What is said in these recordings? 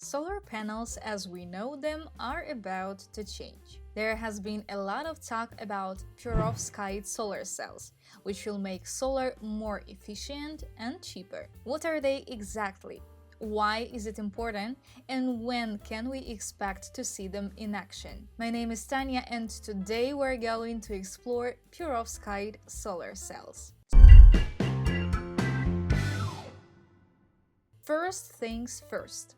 Solar panels as we know them are about to change. There has been a lot of talk about perovskite solar cells, which will make solar more efficient and cheaper. What are they exactly? Why is it important? And when can we expect to see them in action? My name is Tanya, and today we're going to explore perovskite solar cells. First things first.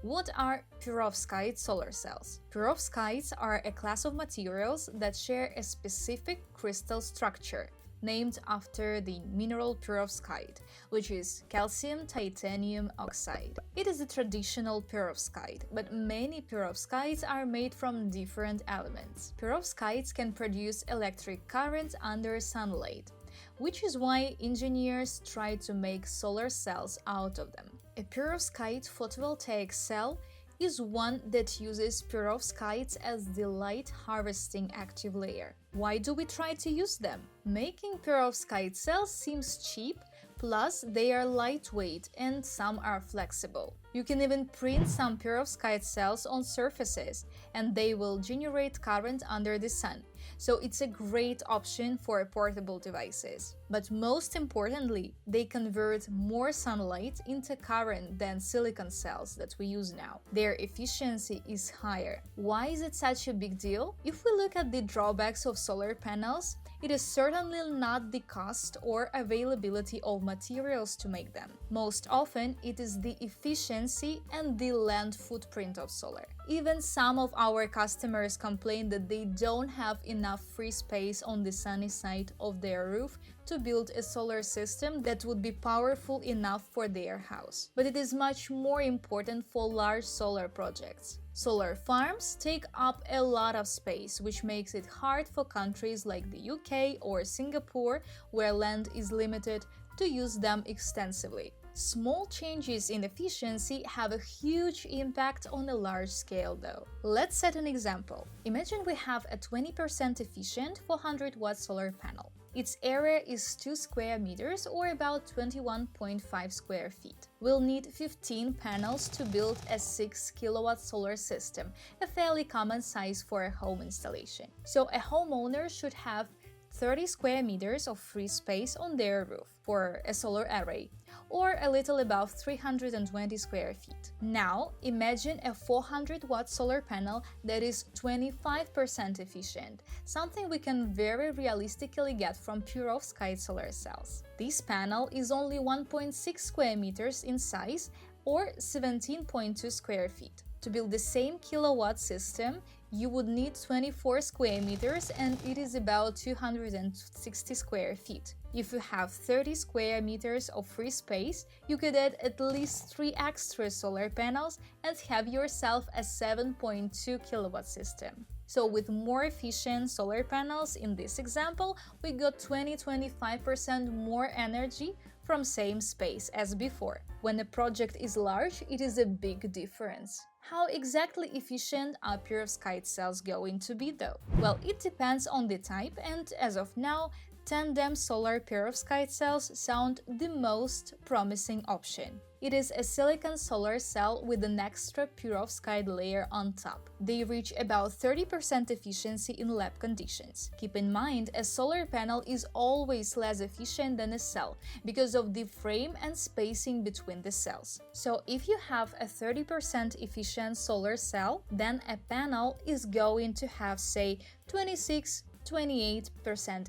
What are perovskite solar cells? Perovskites are a class of materials that share a specific crystal structure, named after the mineral perovskite, which is calcium titanium oxide. It is a traditional perovskite, but many perovskites are made from different elements. Perovskites can produce electric current under sunlight, which is why engineers try to make solar cells out of them. A perovskite photovoltaic cell is one that uses perovskites as the light harvesting active layer. Why do we try to use them? Making perovskite cells seems cheap, plus they are lightweight and some are flexible. You can even print some perovskite cells on surfaces and they will generate current under the sun, so it's a great option for portable devices. But most importantly, they convert more sunlight into current than silicon cells that we use now. Their efficiency is higher. Why is it such a big deal? If we look at the drawbacks of solar panels, it is certainly not the cost or availability of materials to make them. Most often, it is the efficiency and the land footprint of solar. Even some of our customers complain that they don't have enough free space on the sunny side of their roof to build a solar system that would be powerful enough for their house. But it is much more important for large solar projects. Solar farms take up a lot of space, which makes it hard for countries like the UK or Singapore, where land is limited, to use them extensively. Small changes in efficiency have a huge impact on a large scale though. Let's set an example. Imagine we have a 20% efficient 400-watt solar panel. Its area is 2 square meters or about 21.5 square feet. We'll need 15 panels to build a 6 kilowatt solar system, a fairly common size for a home installation. So a homeowner should have 30 square meters of free space on their roof for a solar array, or a little above 320 square feet. Now, imagine a 400-watt solar panel that is 25% efficient, something we can very realistically get from perovskite solar cells. This panel is only 1.6 square meters in size, or 17.2 square feet. To build the same kilowatt system, you would need 24 square meters and it is about 260 square feet. If you have 30 square meters of free space, you could add at least 3 extra solar panels and have yourself a 7.2 kilowatt system. So with more efficient solar panels in this example, we got 20-25% more energy from same space as before. When a project is large, it is a big difference. How exactly efficient are perovskite cells going to be though? Well, it depends on the type, and as of now, Tandem solar perovskite cells sound the most promising option. It is a silicon solar cell with an extra perovskite layer on top. They reach about 30% efficiency in lab conditions. Keep in mind, a solar panel is always less efficient than a cell because of the frame and spacing between the cells. So if you have a 30% efficient solar cell, then a panel is going to have, say, 28%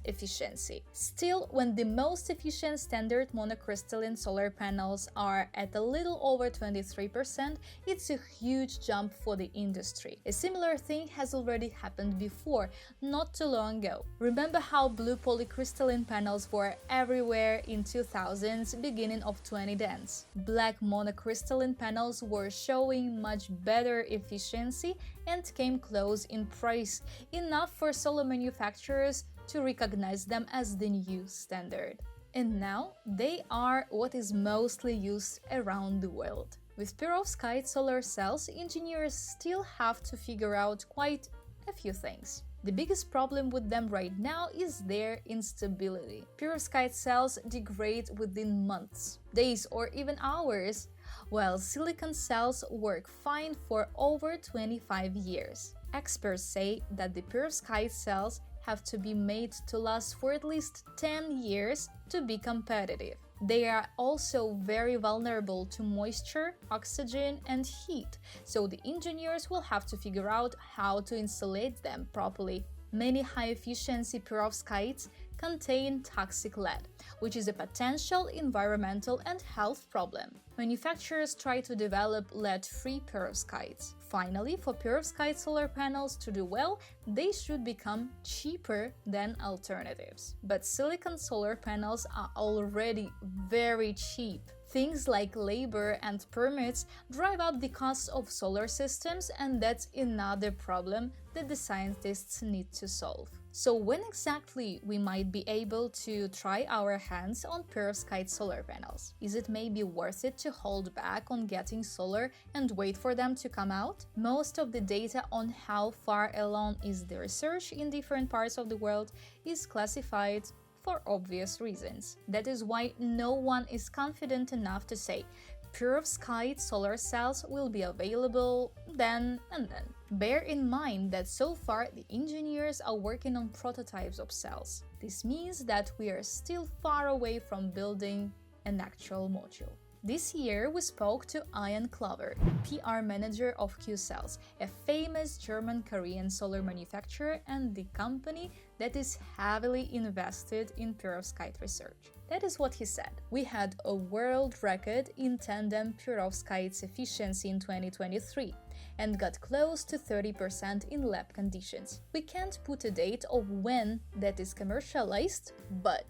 efficiency. Still, when the most efficient standard monocrystalline solar panels are at a little over 23%, it's a huge jump for the industry. A similar thing has already happened before, not too long ago. Remember how blue polycrystalline panels were everywhere in 2000s, beginning of 2010s? Black monocrystalline panels were showing much better efficiency and came close in price, enough for solar manufacturers to recognize them as the new standard. And now they are what is mostly used around the world. With perovskite solar cells, engineers still have to figure out quite a few things. The biggest problem with them right now is their instability. Perovskite cells degrade within months, days, or even hours. Well, silicon cells work fine for over 25 years. Experts say that the perovskite cells have to be made to last for at least 10 years to be competitive. They are also very vulnerable to moisture, oxygen, and heat, so the engineers will have to figure out how to insulate them properly. Many high-efficiency perovskites contain toxic lead, which is a potential environmental and health problem. Manufacturers try to develop lead-free perovskites. Finally, for perovskite solar panels to do well, they should become cheaper than alternatives. But silicon solar panels are already very cheap. Things like labor and permits drive up the cost of solar systems, and that's another problem that the scientists need to solve. So when exactly we might be able to try our hands on perovskite solar panels? Is it maybe worth it to hold back on getting solar and wait for them to come out? Most of the data on how far along is the research in different parts of the world is classified for obvious reasons. That is why no one is confident enough to say perovskite solar cells will be available then and then. Bear in mind that so far the engineers are working on prototypes of cells. This means that we are still far away from building an actual module. This year we spoke to Ian Clover, PR manager of QCells, a famous German-Korean solar manufacturer and the company that is heavily invested in perovskite research. That is what he said. We had a world record in Tandem perovskites efficiency in 2023 and got close to 30% in lab conditions. We can't put a date of when that is commercialized, but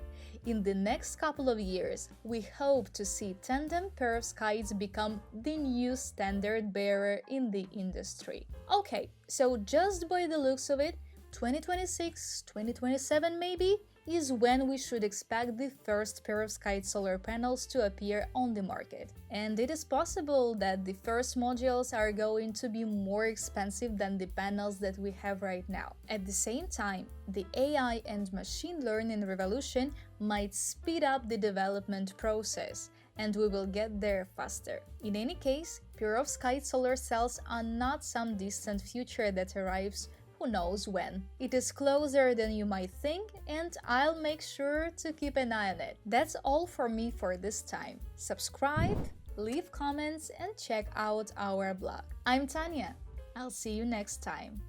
in the next couple of years, we hope to see tandem perovskites become the new standard bearer in the industry. Okay, so just by the looks of it, 2026, 2027 maybe, is when we should expect the first perovskite solar panels to appear on the market. And it is possible that the first modules are going to be more expensive than the panels that we have right now. At the same time, the AI and machine learning revolution might speed up the development process, and we will get there faster. In any case, perovskite solar cells are not some distant future that arrives who knows when. It is closer than you might think, and I'll make sure to keep an eye on it. That's all for me for this time. Subscribe, leave comments, and check out our blog. I'm Tanya. I'll see you next time.